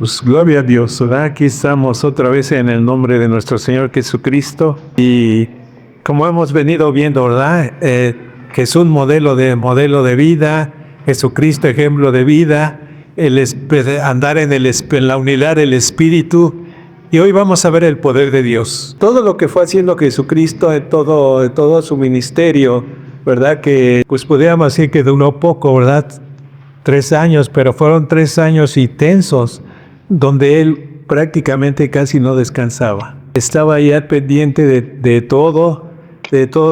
Pues gloria a Dios, ¿verdad? Aquí estamos otra vez en el nombre de nuestro Señor Jesucristo y como hemos venido viendo, ¿verdad? Que es un modelo de vida, Jesucristo ejemplo de vida, andar en la unidad del Espíritu. Y hoy vamos a ver el poder de Dios. Todo lo que fue haciendo Jesucristo en todo su ministerio, ¿verdad? Que pues podríamos decir que duró poco, ¿verdad? 3 años, pero fueron 3 años intensos, donde él prácticamente casi no descansaba. Estaba ya pendiente de todo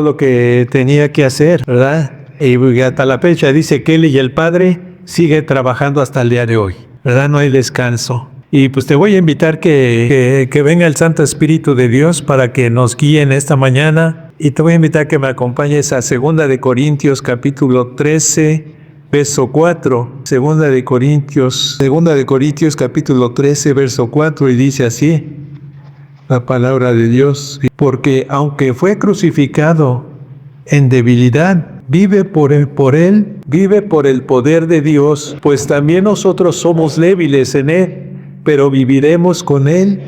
lo que tenía que hacer, ¿verdad? Y hasta la fecha dice que él y el Padre sigue trabajando hasta el día de hoy, ¿verdad? No hay descanso. Y pues te voy a invitar que venga el Santo Espíritu de Dios para que nos guíe en esta mañana. Y te voy a invitar que me acompañes a 2 Corintios capítulo 13, verso 4. 2 Corintios capítulo 13, verso 4, y dice así la palabra de Dios. Porque aunque fue crucificado en debilidad, vive por el poder de Dios, pues también nosotros somos débiles en él, pero viviremos con él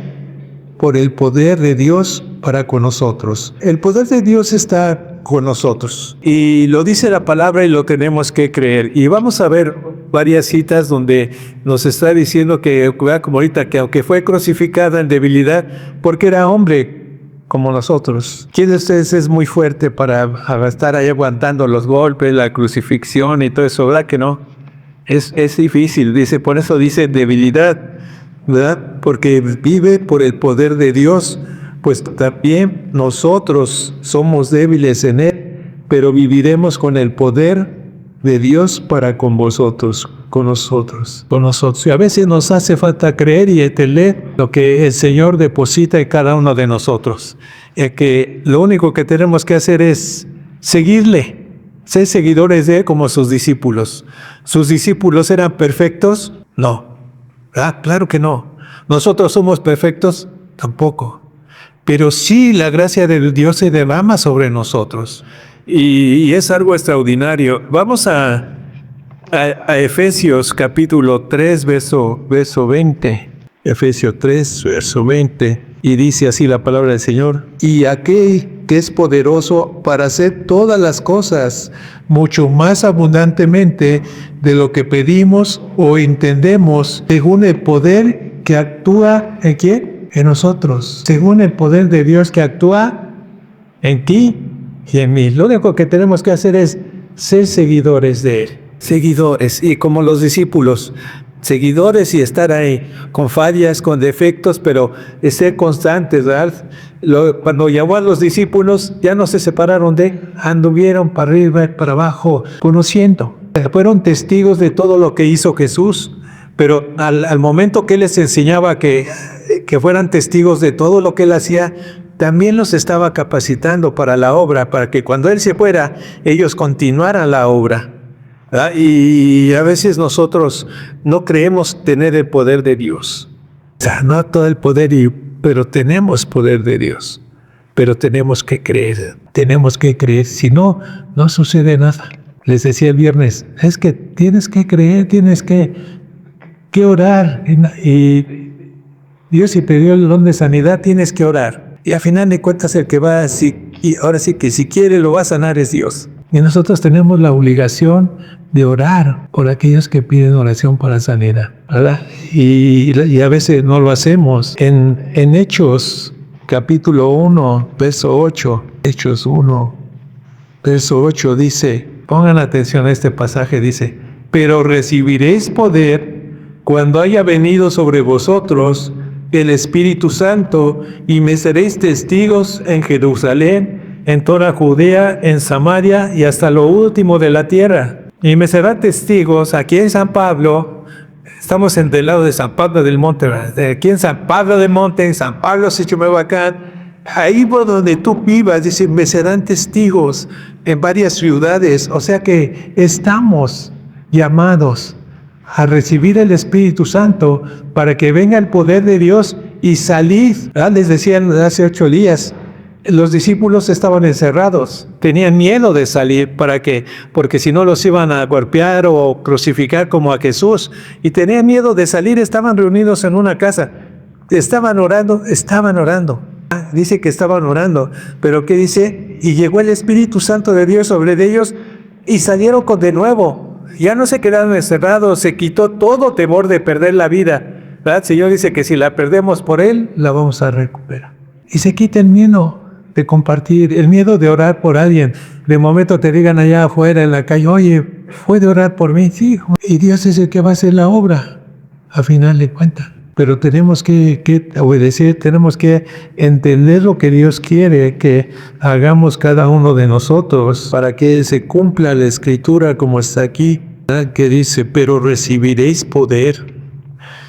por el poder de Dios para con nosotros. El poder de Dios está con nosotros. Y lo dice la palabra y lo tenemos que creer. Y vamos a ver varias citas donde nos está diciendo que, como ahorita, que aunque fue crucificado en debilidad, porque era hombre como nosotros. ¿Quién de ustedes es muy fuerte para estar ahí aguantando los golpes, la crucifixión y todo eso? ¿Verdad que no? Es difícil, dice, por eso dice debilidad, ¿verdad? Porque vive por el poder de Dios, pues también nosotros somos débiles en él, pero viviremos con el poder de Dios para con vosotros, con nosotros. Y a veces nos hace falta creer y entender lo que el Señor deposita en cada uno de nosotros. Que lo único que tenemos que hacer es seguirle, ser seguidores de él como sus discípulos. ¿Sus discípulos eran perfectos? No. Claro que no. ¿Nosotros somos perfectos? Tampoco. Pero sí la gracia de Dios se derrama sobre nosotros. Y es algo extraordinario. Vamos a Efesios capítulo 3, verso 20. Efesios 3, verso 20. Y dice así la palabra del Señor. Y aquel que es poderoso para hacer todas las cosas mucho más abundantemente de lo que pedimos o entendemos, según el poder que actúa ¿en quién? En nosotros. Según el poder de Dios que actúa en ti y en mí. Lo único que tenemos que hacer es ser seguidores de él. Seguidores, y como los discípulos, seguidores y estar ahí, con fallas, con defectos, pero ser constantes, ¿verdad? Cuando llamó a los discípulos, ya no se separaron de él, anduvieron para arriba y para abajo, conociendo. Fueron testigos de todo lo que hizo Jesús, pero al momento que él les enseñaba que fueran testigos de todo lo que él hacía, también los estaba capacitando para la obra, para que cuando él se fuera, ellos continuaran la obra. ¿Verdad? Y a veces nosotros no creemos tener el poder de Dios. O sea, no todo el poder, pero tenemos poder de Dios. Pero tenemos que creer. Si no, no sucede nada. Les decía el viernes, es que tienes que creer, tienes que orar. Y Dios, si te dio el don de sanidad, tienes que orar. Y a final de cuentas, el que va y ahora sí que si quiere lo va a sanar es Dios. Y nosotros tenemos la obligación de orar por aquellos que piden oración para sanidad, ¿verdad? Y a veces no lo hacemos. En Hechos, capítulo 1, verso 8, Hechos 1, verso 8 dice, pongan atención a este pasaje, dice, pero recibiréis poder cuando haya venido sobre vosotros el Espíritu Santo y me seréis testigos en Jerusalén, en toda Judea, en Samaria y hasta lo último de la tierra. Y me serán testigos aquí en San Pablo. Estamos del lado de San Pablo del Monte, aquí en San Pablo del Monte, en San Pablo Sichumebacán. Ahí por donde tú vivas, dice, me serán testigos en varias ciudades. O sea que estamos llamados a recibir el Espíritu Santo para que venga el poder de Dios y salir. Les decían hace 8 días, Los discípulos estaban encerrados, tenían miedo de salir, ¿para qué? Porque si no los iban a golpear o crucificar como a Jesús, y tenían miedo de salir, estaban reunidos en una casa, estaban orando. Dice que estaban orando, pero ¿qué dice? Y llegó el Espíritu Santo de Dios sobre ellos y salieron de nuevo, ya no se quedaron encerrados, se quitó todo temor de perder la vida, ¿verdad? El Señor dice que si la perdemos por Él, la vamos a recuperar. Y se quita el miedo de compartir, el miedo de orar por alguien. De momento te digan allá afuera en la calle, oye, ¿puede orar por mí? Sí, y Dios es el que va a hacer la obra, a final de cuentas. Pero tenemos que obedecer, tenemos que entender lo que Dios quiere que hagamos cada uno de nosotros para que se cumpla la Escritura como está aquí, ¿verdad? Que dice, pero recibiréis poder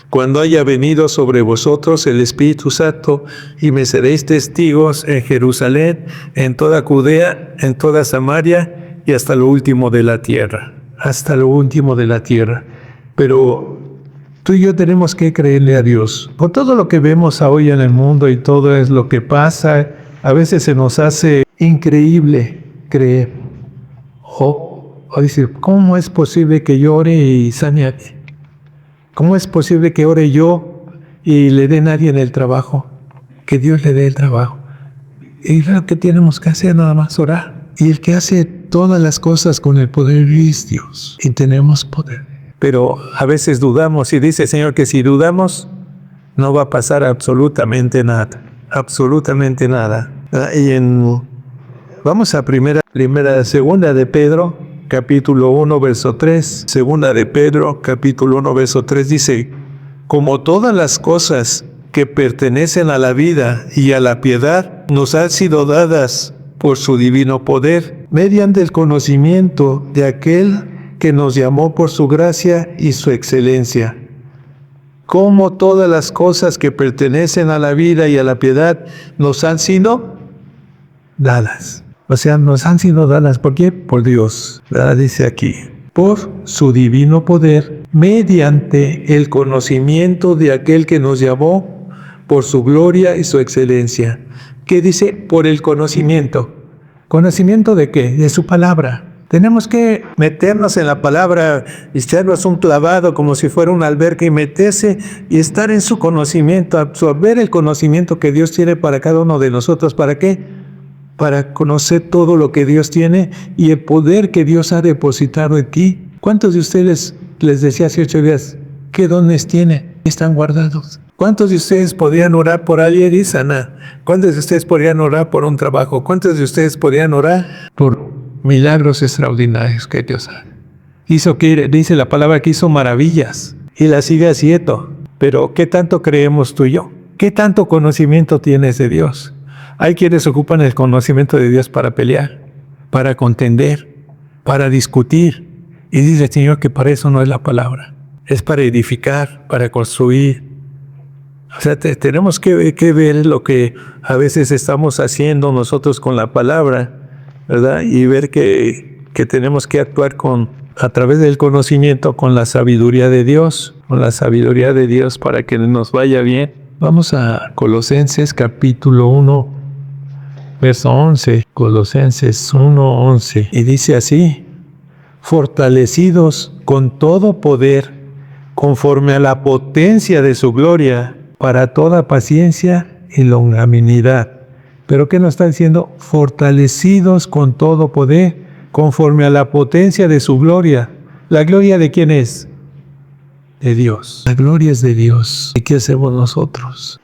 cuando haya venido sobre vosotros el Espíritu Santo, y me seréis testigos en Jerusalén, en toda Judea, en toda Samaria y hasta lo último de la tierra. Hasta lo último de la tierra. Pero tú y yo tenemos que creerle a Dios. Por todo lo que vemos hoy en el mundo y todo es lo que pasa, a veces se nos hace increíble creer. O decir, ¿cómo es posible que yo ore y sane a ti? ¿Cómo es posible que ore yo y le dé a nadie en el trabajo? Que Dios le dé el trabajo. Y lo que tenemos que hacer nada más orar. Y el que hace todas las cosas con el poder es Dios. Y tenemos poder. Pero a veces dudamos y dice el Señor que si dudamos no va a pasar absolutamente nada. Absolutamente nada. Y vamos a segunda de Pedro, capítulo 1, verso 3, segunda de Pedro, capítulo 1, verso 3, dice, como todas las cosas que pertenecen a la vida y a la piedad nos han sido dadas por su divino poder, mediante el conocimiento de aquel que nos llamó por su gracia y su excelencia. Como todas las cosas que pertenecen a la vida y a la piedad nos han sido dadas. O sea, nos han sido dadas, ¿por qué? Por Dios, ¿verdad? Dice aquí, por su divino poder, mediante el conocimiento de aquel que nos llamó por su gloria y su excelencia. ¿Qué dice? Por el conocimiento. ¿Conocimiento de qué? De su palabra. Tenemos que meternos en la palabra, echarnos un clavado como si fuera una alberca y meterse y estar en su conocimiento, absorber el conocimiento que Dios tiene para cada uno de nosotros. ¿Para qué? Para conocer todo lo que Dios tiene y el poder que Dios ha depositado en ti. ¿Cuántos de ustedes, les decía hace 8 días, qué dones tiene? Están guardados. ¿Cuántos de ustedes podrían orar por alguien y sanar? ¿Cuántos de ustedes podrían orar por un trabajo? ¿Cuántos de ustedes podrían orar por milagros extraordinarios que Dios hizo? Dice la palabra que hizo maravillas y las sigue haciendo. Pero ¿qué tanto creemos tú y yo? ¿Qué tanto conocimiento tienes de Dios? Hay quienes ocupan el conocimiento de Dios para pelear, para contender, para discutir. Y dice el Señor que para eso no es la palabra. Es para edificar, para construir. O sea, tenemos que ver lo que a veces estamos haciendo nosotros con la palabra, ¿verdad? Y ver que tenemos que actuar a través del conocimiento con la sabiduría de Dios, para que nos vaya bien. Vamos a Colosenses capítulo 1. Verso 11, Colosenses 1:11, y dice así, fortalecidos con todo poder, conforme a la potencia de su gloria, para toda paciencia y longanimidad. ¿Pero qué nos está diciendo? Fortalecidos con todo poder, conforme a la potencia de su gloria. ¿La gloria de quién es? De Dios. La gloria es de Dios. ¿Y qué hacemos nosotros?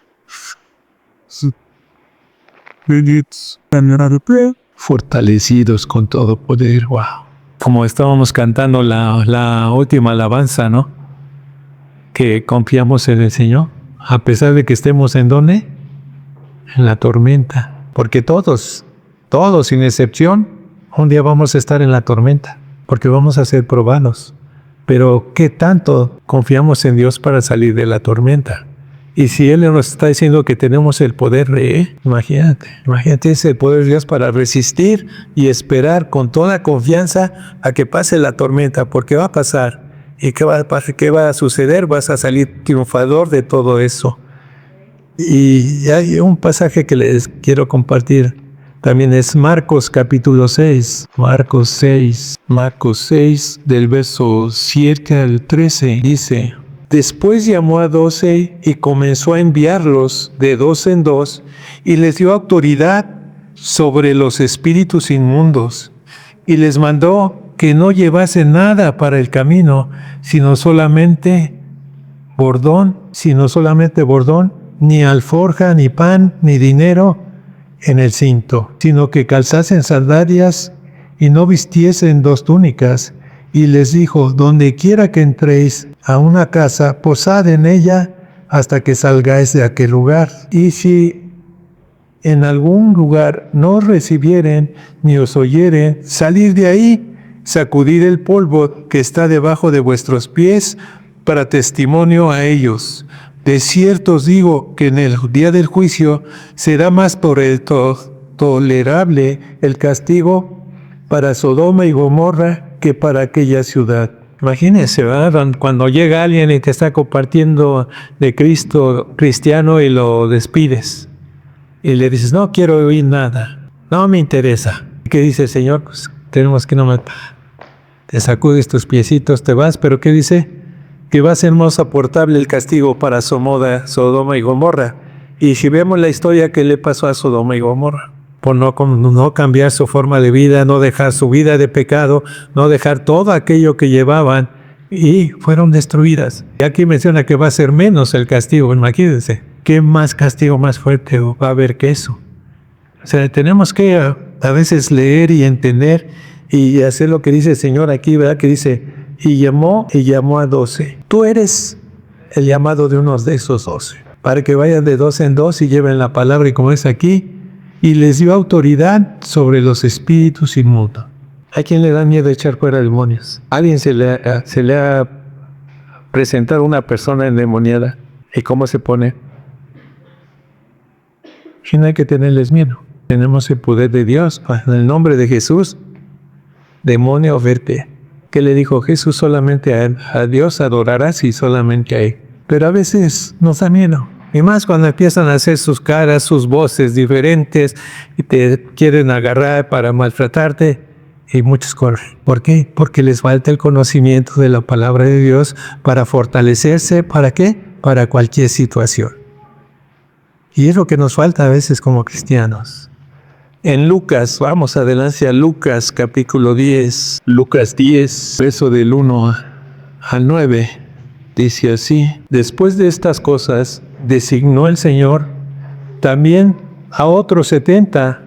Fortalecidos con todo poder. Wow. Como estábamos cantando la última alabanza, ¿no? Que confiamos en el Señor, a pesar de que estemos ¿en dónde? En la tormenta. Porque todos sin excepción, un día vamos a estar en la tormenta, porque vamos a ser probados. Pero ¿qué tanto confiamos en Dios para salir de la tormenta? Y si Él nos está diciendo que tenemos el poder de, imagínate ese poder de Dios para resistir y esperar con toda confianza a que pase la tormenta, porque va a pasar. ¿Y qué va a suceder? Vas a salir triunfador de todo eso. Y hay un pasaje que les quiero compartir También es Marcos capítulo 6, Marcos 6 del verso 7 al 13, dice: Después llamó a 12 y comenzó a enviarlos de dos en dos, y les dio autoridad sobre los espíritus inmundos, y les mandó que no llevasen nada para el camino, sino solamente bordón, ni alforja, ni pan, ni dinero en el cinto, sino que calzasen sandalias y no vistiesen dos túnicas. Y les dijo: donde quiera que entréis a una casa, posad en ella hasta que salgáis de aquel lugar. Y si en algún lugar no os recibieren ni os oyeren, salid de ahí, sacudid el polvo que está debajo de vuestros pies para testimonio a ellos. De cierto os digo que en el día del juicio será más por el tolerable el castigo para Sodoma y Gomorra que para aquella ciudad. Imagínense, ¿verdad? Cuando llega alguien y te está compartiendo de Cristo cristiano y lo despides. Y le dices: no quiero oír nada, no me interesa. ¿Qué dice el Señor? Pues tenemos que no matar. Te sacudes tus piecitos, te vas, pero ¿qué dice? Que va a ser más soportable el castigo para Sodoma y Gomorra. Y si vemos la historia que le pasó a Sodoma y Gomorra, por no cambiar su forma de vida, no dejar su vida de pecado, no dejar todo aquello que llevaban, y fueron destruidas. Y aquí menciona que va a ser menos el castigo. Imagínense, ¿qué más castigo más fuerte va a haber que eso? O sea, tenemos que a veces leer y entender y hacer lo que dice el Señor aquí, ¿verdad? Que dice: y llamó a 12. Tú eres el llamado de unos de esos 12, para que vayan de dos en dos y lleven la palabra, y como es aquí, y les dio autoridad sobre los espíritus inmundos. ¿A quién le da miedo echar fuera demonios? ¿A alguien se le ha presentado una persona endemoniada? ¿Y cómo se pone? Y no hay que tenerles miedo. Tenemos el poder de Dios. En el nombre de Jesús, demonio, vete. ¿Qué le dijo Jesús? Solamente a él, a Dios adorarás y solamente a él. Pero a veces nos da miedo. Y más cuando empiezan a hacer sus caras, sus voces diferentes, y te quieren agarrar para maltratarte, y muchos corren. ¿Por qué? Porque les falta el conocimiento de la palabra de Dios para fortalecerse. ¿Para qué? Para cualquier situación. Y es lo que nos falta a veces como cristianos. En Lucas, vamos adelante a Lucas capítulo 10, Lucas 10, verso del 1 al 9, dice así: después de estas cosas, designó el Señor también a otros 70,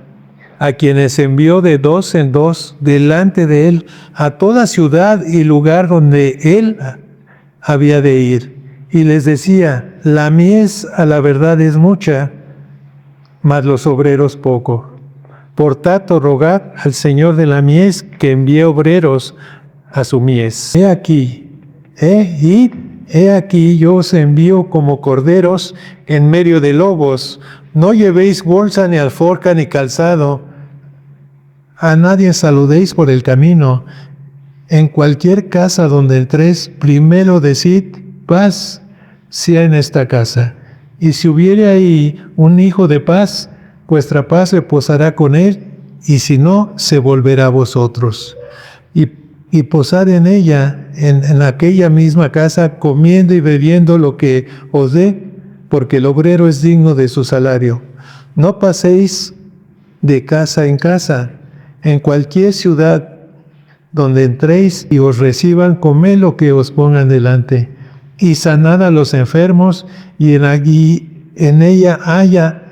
a quienes envió de dos en dos delante de él a toda ciudad y lugar donde él había de ir. Y les decía: la mies a la verdad es mucha, mas los obreros poco. Por tanto, rogad al Señor de la mies que envíe obreros a su mies. He aquí, yo os envío como corderos en medio de lobos. No llevéis bolsa, ni alforja, ni calzado. A nadie saludéis por el camino. En cualquier casa donde entréis, primero decid: paz sea en esta casa. Y si hubiere ahí un hijo de paz, vuestra paz reposará con él, y si no, se volverá a vosotros. Y posad en ella, en aquella misma casa, comiendo y bebiendo lo que os dé, porque el obrero es digno de su salario. No paséis de casa en casa. En cualquier ciudad donde entréis y os reciban, comed lo que os pongan delante. Y sanad a los enfermos, y en ella haya,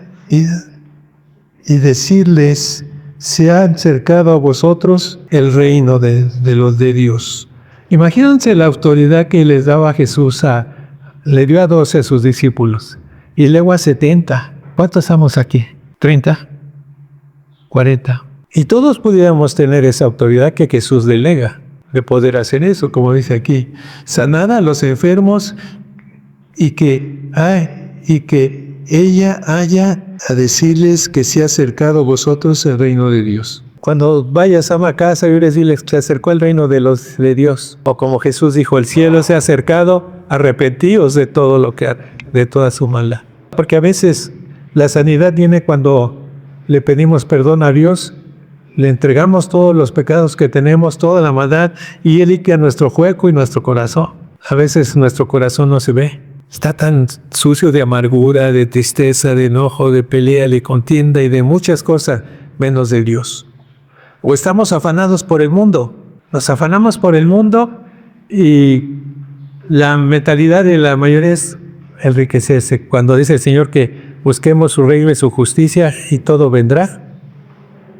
y decirles: se ha acercado a vosotros el reino de los de Dios. Imagínense la autoridad que les daba Jesús le dio a 12 a sus discípulos, y luego a 70. ¿Cuántos estamos aquí? ¿30? ¿40? Y todos pudiéramos tener esa autoridad que Jesús delega, de poder hacer eso, como dice aquí: sanad a los enfermos, y que ella haya a decirles que se ha acercado a vosotros el reino de Dios. Cuando vayas a una casa y decirles que se acercó el reino de Dios, o como Jesús dijo: el cielo se ha acercado, arrepentíos de todo de toda su maldad. Porque a veces la sanidad viene cuando le pedimos perdón a Dios, le entregamos todos los pecados que tenemos, toda la maldad, y Él limpia nuestro hueco y nuestro corazón. A veces nuestro corazón no se ve. Está tan sucio de amargura, de tristeza, de enojo, de pelea, de contienda y de muchas cosas, menos de Dios. O estamos afanados por el mundo. Nos afanamos por el mundo y la mentalidad de la mayoría es enriquecerse. Cuando dice el Señor que busquemos su reino y su justicia y todo vendrá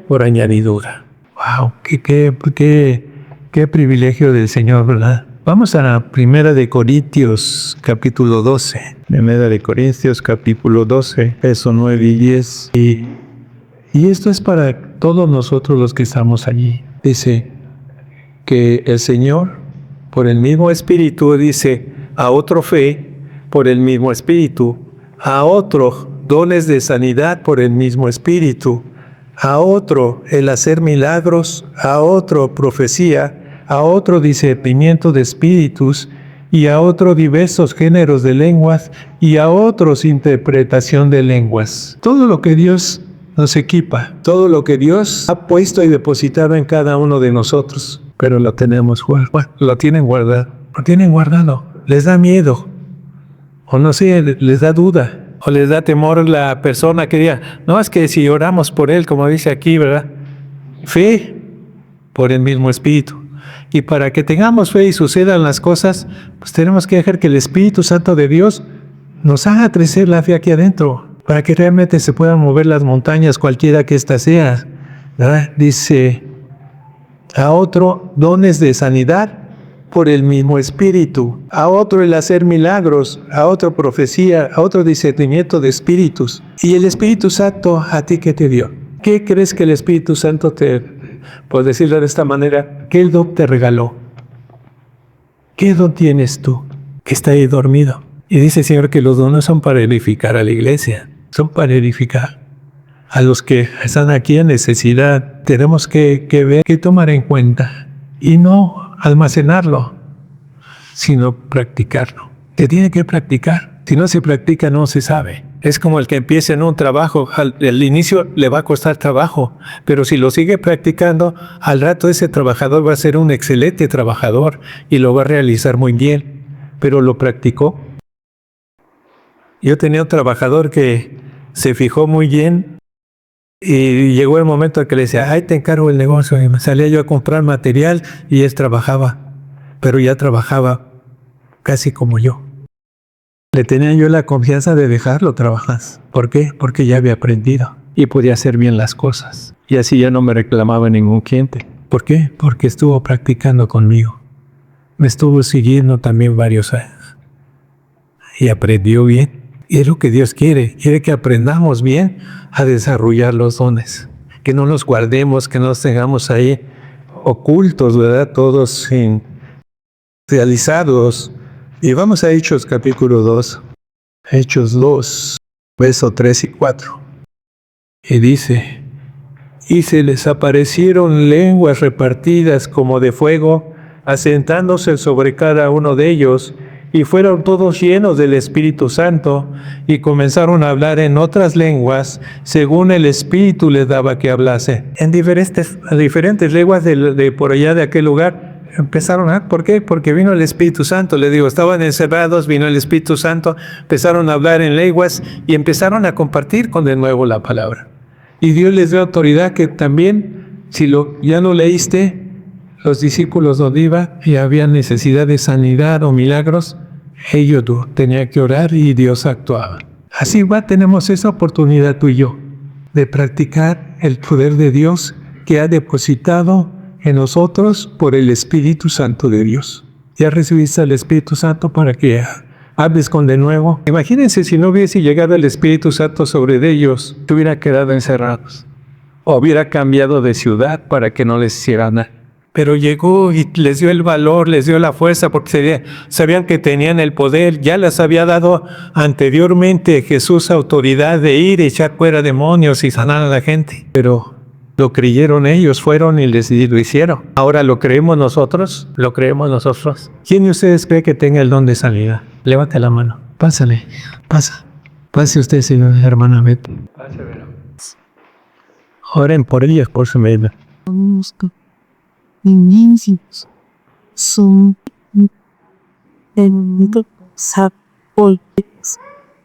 por añadidura. ¡Wow! ¡Qué privilegio del Señor, ¿verdad? Vamos a la Primera de Corintios, capítulo 12. Primera de Corintios, capítulo 12, versos 9 y 10. Y esto es para todos nosotros los que estamos allí. Dice que el Señor, por el mismo Espíritu, dice, a otro fe, por el mismo Espíritu, a otro dones de sanidad por el mismo Espíritu, a otro el hacer milagros, a otro profecía, a otro discernimiento de espíritus, y a otro diversos géneros de lenguas, y a otros interpretación de lenguas. Todo lo que Dios nos equipa, todo lo que Dios ha puesto y depositado en cada uno de nosotros, pero lo tenemos guardado. Bueno, lo tienen guardado, les da miedo, o no sé, les da duda, o les da temor la persona que diga, no, es que si oramos por él, como dice aquí, ¿verdad? Fe por el mismo Espíritu. Y para que tengamos fe y sucedan las cosas, pues tenemos que dejar que el Espíritu Santo de Dios nos haga crecer la fe aquí adentro, para que realmente se puedan mover las montañas, cualquiera que ésta sea, ¿verdad? Dice, a otro dones de sanidad por el mismo Espíritu, a otro el hacer milagros, a otro profecía, a otro discernimiento de espíritus. ¿Y el Espíritu Santo a ti qué te dio? ¿Qué crees que el Espíritu Santo te, por decirlo de esta manera, qué don te regaló? ¿Qué don tienes tú que está ahí dormido? Y dice el Señor que los dones son para edificar a la iglesia, son para edificar a los que están aquí en necesidad. Tenemos que ver, que tomar en cuenta y no almacenarlo, sino practicarlo. Se tiene que practicar. Si no se practica, no se sabe. Es como el que empieza en un trabajo, al inicio le va a costar trabajo, pero si lo sigue practicando, al rato ese trabajador va a ser un excelente trabajador y lo va a realizar muy bien, pero lo practicó. Yo tenía un trabajador que se fijó muy bien y llegó el momento en que le decía, ay, te encargo el negocio. Y me salía yo a comprar material y él trabajaba, pero ya trabajaba casi como yo. Le tenía yo la confianza de dejarlo trabajar. ¿Por qué? Porque ya había aprendido y podía hacer bien las cosas. Y así ya no me reclamaba ningún cliente. ¿Por qué? Porque estuvo practicando conmigo. Me estuvo siguiendo también varios años. Y aprendió bien. Y es lo que Dios quiere. Quiere que aprendamos bien a desarrollar los dones. Que no los guardemos, que no los tengamos ahí ocultos, ¿verdad? Todos realizados. Y vamos a Hechos capítulo 2. Hechos 2, versos 3 y 4. Y dice, y se les aparecieron lenguas repartidas como de fuego, asentándose sobre cada uno de ellos, y fueron todos llenos del Espíritu Santo, y comenzaron a hablar en otras lenguas, según el Espíritu les daba que hablase. En diferentes lenguas de por allá de aquel lugar, empezaron a, ¿por qué? Porque vino el Espíritu Santo, les digo, estaban encerrados, vino el Espíritu Santo, empezaron a hablar en lenguas y empezaron a compartir con de nuevo la palabra. Y Dios les dio autoridad que también, si ya lo leíste, los discípulos donde iba y había necesidad de sanidad o milagros, ellos tenían que orar y Dios actuaba. Así tenemos esa oportunidad tú y yo, de practicar el poder de Dios que ha depositado en nosotros por el Espíritu Santo de Dios. Ya recibiste al Espíritu Santo para que hables con de nuevo. Imagínense si no hubiese llegado el Espíritu Santo sobre ellos, se hubieran quedado encerrados. O hubiera cambiado de ciudad para que no les hiciera nada. Pero llegó y les dio el valor, les dio la fuerza, porque sabían que tenían el poder. Ya les había dado anteriormente Jesús autoridad de ir y echar fuera demonios y sanar a la gente. Pero lo creyeron ellos, fueron y lo hicieron. Ahora lo creemos nosotros, lo creemos nosotros. ¿Quién de ustedes cree que tenga el don de sanidad? Levante la mano. Pásale, pase usted, señora hermana Betty. Oren por ellas, por su medio.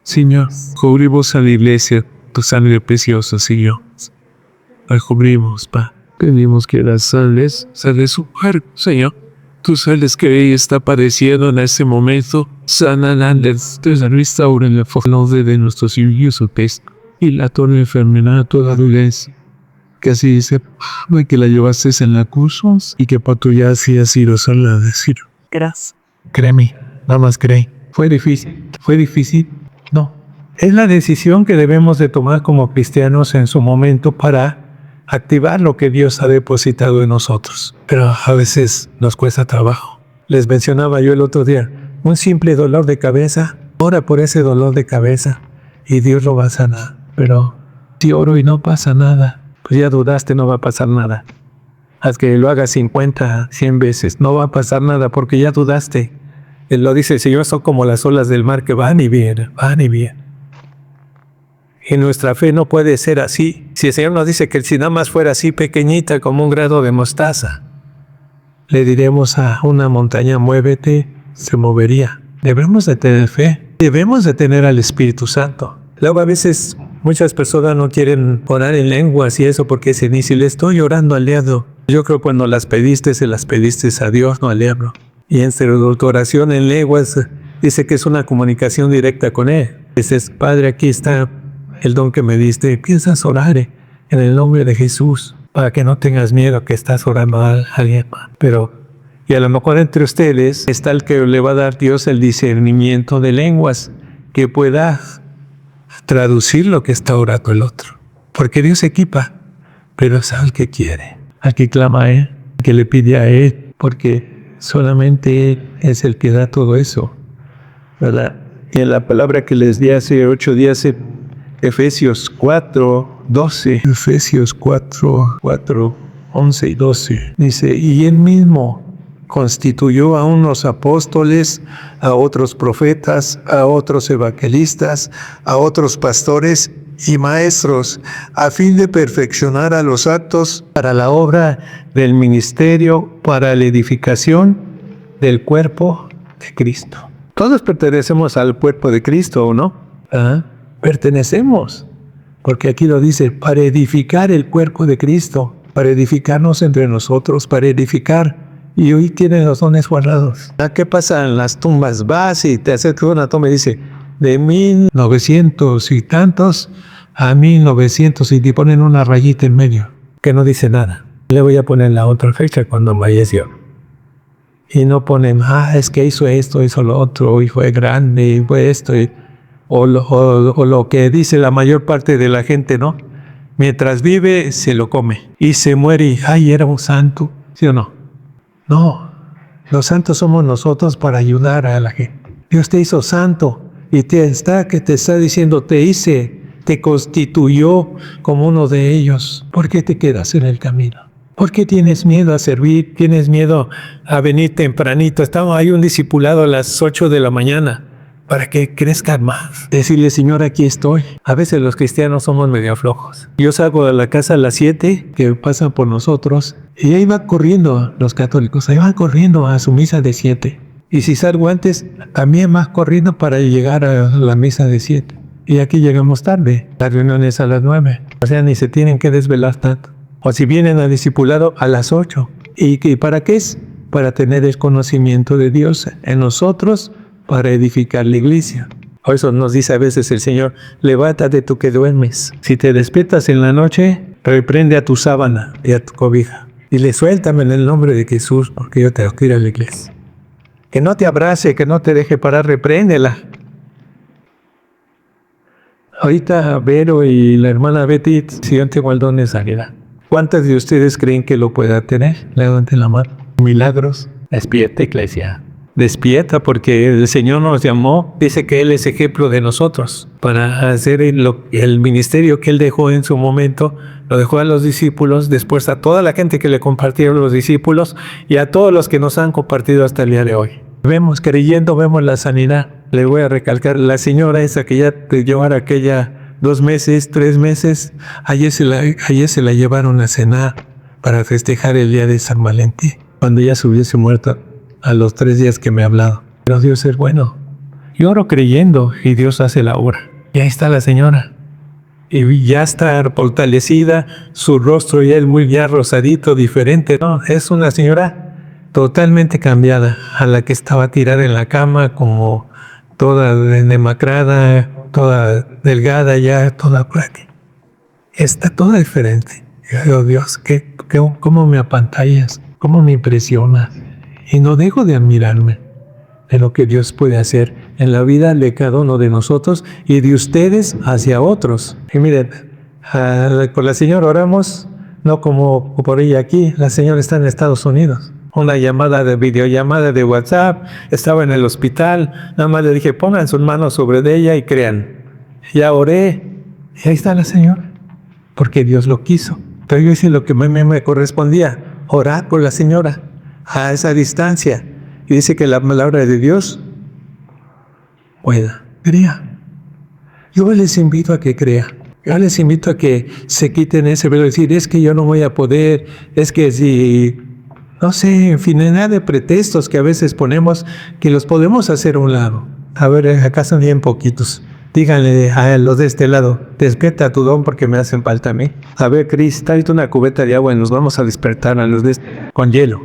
Señor, cubrimos a la iglesia, tu sangre preciosa, Señor. La cubrimos, Pa. Pedimos que las sales de su cuerpo, Señor. Tus sales que ella está padeciendo en este momento, sanan, restauren el fuego de nuestros hijos y la toda enfermedad, toda dolencia. Que así dice, Padre, que la llevaste en la cruz y que para tu ya así ha sido sanada. Gracias. Créeme, nada más cree. Fue difícil. No. Es la decisión que debemos de tomar como cristianos en su momento para activar lo que Dios ha depositado en nosotros. Pero a veces nos cuesta trabajo. Les mencionaba yo el otro día, un simple dolor de cabeza, ora por ese dolor de cabeza y Dios lo va a sanar. Pero si oro y no pasa nada, pues ya dudaste, no va a pasar nada. Haz que lo hagas 50, 100 veces, no va a pasar nada porque ya dudaste. Él lo dice el Señor, son como las olas del mar que van y vienen, van y vienen. Y nuestra fe no puede ser así. Si el Señor nos dice que si nada más fuera así pequeñita como un grano de mostaza, le diremos a una montaña, muévete, se movería. Debemos de tener fe. Debemos de tener al Espíritu Santo. Luego a veces muchas personas no quieren orar en lenguas y eso porque dicen, y si le estoy orando al diablo. Yo creo que cuando las pediste, se las pediste a Dios, no al diablo. Y en tu oración en lenguas dice que es una comunicación directa con Él. Dices, Padre, aquí está el don que me diste, empiezas a orar en el nombre de Jesús, para que no tengas miedo que estás orando a alguien más. Y a lo mejor entre ustedes está el que le va a dar Dios el discernimiento de lenguas, que pueda traducir lo que está orando el otro. Porque Dios equipa, pero es al que quiere, al que clama a Él, al que le pide a Él, porque solamente Él es el que da todo eso, ¿verdad? Y en la palabra que les di hace 8 días, Efesios 4, 12. Efesios 4, 11 y 12. Dice, y Él mismo constituyó a unos apóstoles, a otros profetas, a otros evangelistas, a otros pastores y maestros, a fin de perfeccionar a los santos para la obra del ministerio, para la edificación del cuerpo de Cristo. Todos pertenecemos al cuerpo de Cristo, ¿o no? Pertenecemos, porque aquí lo dice, para edificar el cuerpo de Cristo, para edificarnos entre nosotros, para edificar. Y hoy tienen los dones guardados. ¿Qué pasa en las tumbas? Vas y te acercas a una tumba y dice, de 1900 y tantos a 1900 y te ponen una rayita en medio, que no dice nada. Le voy a poner la otra fecha cuando falleció. Y no ponen, es que hizo esto, hizo lo otro, y fue grande, y fue esto, o lo que dice la mayor parte de la gente, ¿no? Mientras vive, se lo come. Y se muere y, era un santo. ¿Sí o no? No. Los santos somos nosotros para ayudar a la gente. Dios te hizo santo y te está diciendo, te constituyó como uno de ellos. ¿Por qué te quedas en el camino? ¿Por qué tienes miedo a servir? ¿Tienes miedo a venir tempranito? Hay un discipulado a las 8 de la mañana. Para que crezcan más. Decirle, Señor, aquí estoy. A veces los cristianos somos medio flojos. Yo salgo de la casa a las 7, que pasan por nosotros, y ahí van corriendo los católicos, ahí van corriendo a su misa de 7. Y si salgo antes, también más corriendo para llegar a la misa de 7. Y aquí llegamos tarde. La reunión es a las 9. O sea, ni se tienen que desvelar tanto. O si vienen al discipulado a las 8. ¿Y para qué es? Para tener el conocimiento de Dios en nosotros, para edificar la iglesia. Por eso nos dice a veces el Señor, levántate tú que duermes. Si te despiertas en la noche, reprende a tu sábana y a tu cobija. Y le suéltame en el nombre de Jesús, porque yo tengo que ir a la iglesia. Que no te abrace, que no te deje parar, repréndela. Ahorita Vero y la hermana Betty, si yo tengo el don de sanidad. ¿Cuántas de ustedes creen que lo pueda tener? Levanten la mano. Milagros. Despierta, iglesia. Despierta, porque el Señor nos llamó, dice que Él es ejemplo de nosotros, para hacer el ministerio que Él dejó en su momento, lo dejó a los discípulos, después a toda la gente que le compartieron los discípulos y a todos los que nos han compartido hasta el día de hoy. Creyendo, vemos la sanidad. Le voy a recalcar, la señora esa que ya te llevara aquella 2 meses, 3 meses. Ayer se la llevaron a cenar para festejar el día de San Valentín, cuando ya se hubiese muerto a los 3 días que me ha hablado. Pero Dios es bueno. Yo oro creyendo y Dios hace la obra. Y ahí está la señora. Y ya está fortalecida, su rostro ya es muy ya rosadito, diferente. No, es una señora totalmente cambiada a la que estaba tirada en la cama, como toda demacrada, toda delgada ya, toda frágil. Está toda diferente. Yo digo, Dios, ¿cómo me apantallas? ¿Cómo me impresiona? Y no dejo de admirarme de lo que Dios puede hacer en la vida de cada uno de nosotros y de ustedes hacia otros. Y miren, con la señora oramos, no como por ella aquí, la señora está en Estados Unidos. Una videollamada de WhatsApp, estaba en el hospital, nada más le dije, pongan sus manos sobre ella y crean. Ya oré, y ahí está la señora, porque Dios lo quiso. Pero yo hice lo que me correspondía, orar por la señora, a esa distancia. Y dice que la palabra de Dios pueda. Crea. Yo les invito a que crean. Yo les invito a que se quiten ese velo de decir, es que yo no voy a poder, es que si, no sé, infinidad de pretextos que a veces ponemos, que los podemos hacer a un lado. A ver, acá son bien poquitos. Díganle a los de este lado, despierta tu don porque me hacen falta a mí. A ver, Cris, tráete una cubeta de agua y nos vamos a despertar a los de con hielo.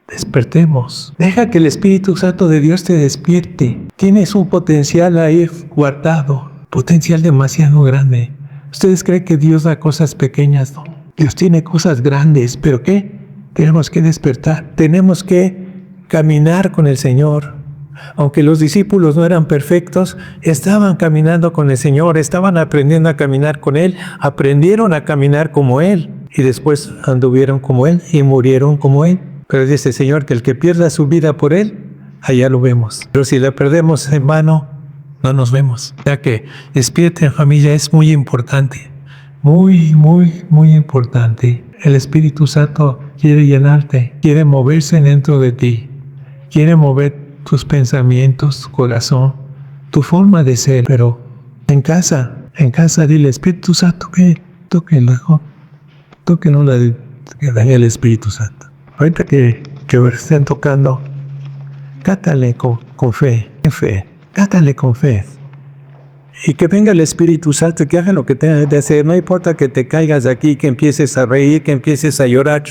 Despertemos. Deja que el Espíritu Santo de Dios te despierte. Tienes un potencial ahí guardado, potencial demasiado grande. ¿Ustedes creen que Dios da cosas pequeñas? No. Dios tiene cosas grandes, pero ¿qué? Tenemos que despertar. Tenemos que caminar con el Señor. Aunque los discípulos no eran perfectos, estaban caminando con el Señor, estaban aprendiendo a caminar con Él, aprendieron a caminar como Él y después anduvieron como Él y murieron como Él. Pero dice el Señor que el que pierda su vida por Él, allá lo vemos. Pero si la perdemos en vano, no nos vemos. Ya que despierten en familia es muy importante. Muy, muy, muy importante. El Espíritu Santo quiere llenarte, quiere moverse dentro de ti, quiere mover tus pensamientos, tu corazón, tu forma de ser. Pero en casa dile, Espíritu Santo, que tóquenlo el Espíritu Santo. Ahorita que estén tocando, cátale con fe, cátale con fe. Y que venga el Espíritu Santo, que haga lo que tenga de hacer. No importa que te caigas de aquí, que empieces a reír, que empieces a llorar.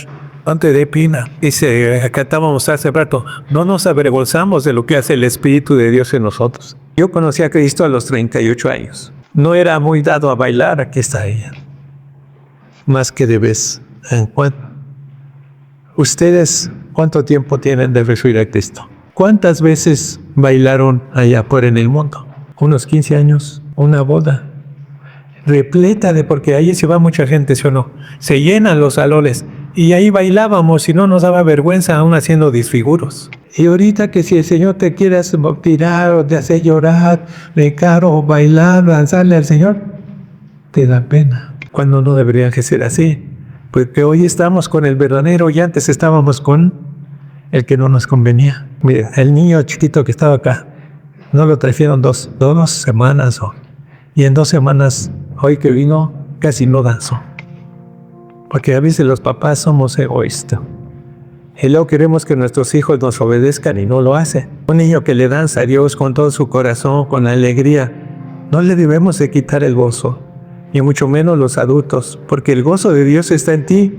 No te dé pena. Dice, acá estábamos hace rato, no nos avergonzamos de lo que hace el Espíritu de Dios en nosotros. Yo conocí a Cristo a los 38 años. No era muy dado a bailar, aquí está ella. Más que de vez en cuando. ¿Ustedes cuánto tiempo tienen de recibir a Cristo? ¿Cuántas veces bailaron allá afuera en el mundo? Unos 15 años, una boda repleta de, porque ahí se va mucha gente, ¿sí o no? Se llenan los salones y ahí bailábamos y no nos daba vergüenza aún haciendo disfiguros. Y ahorita que si el Señor te quiere tirar o te hace llorar, recar o bailar, danzarle al Señor, te da pena. Cuando no debería que ser así. Porque hoy estamos con el verdadero y antes estábamos con el que no nos convenía. Mira, el niño chiquito que estaba acá, no lo trajeron dos semanas hoy. Y en 2 semanas, hoy que vino, casi no danzó. Porque a veces los papás somos egoístas. Y luego queremos que nuestros hijos nos obedezcan y no lo hacen. Un niño que le danza a Dios con todo su corazón, con alegría, no le debemos de quitar el gozo. Y mucho menos los adultos, porque el gozo de Dios está en ti.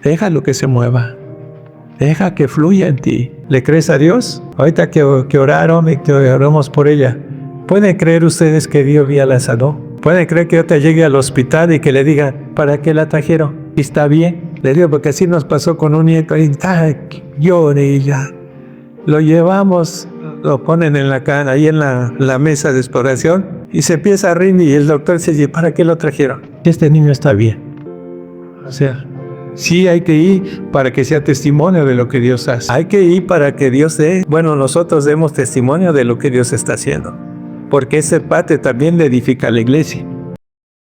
Déjalo que se mueva. Deja que fluya en ti. ¿Le crees a Dios? Ahorita que oraron y que oramos por ella, ¿pueden creer ustedes que Dios ya la sanó? ¿Pueden creer que yo te llegue al hospital y que le diga, ¿para qué la trajeron? ¿Y está bien? Le digo, porque así nos pasó con un nieto. Y llore y ya. Lo llevamos, lo ponen en la cama, ahí en la mesa de exploración. Y se empieza a reír y el doctor se dice, ¿para qué lo trajeron? Este niño está bien. O sea, sí hay que ir para que sea testimonio de lo que Dios hace. Hay que ir para que Dios nosotros demos testimonio de lo que Dios está haciendo. Porque esa parte también le edifica a la iglesia.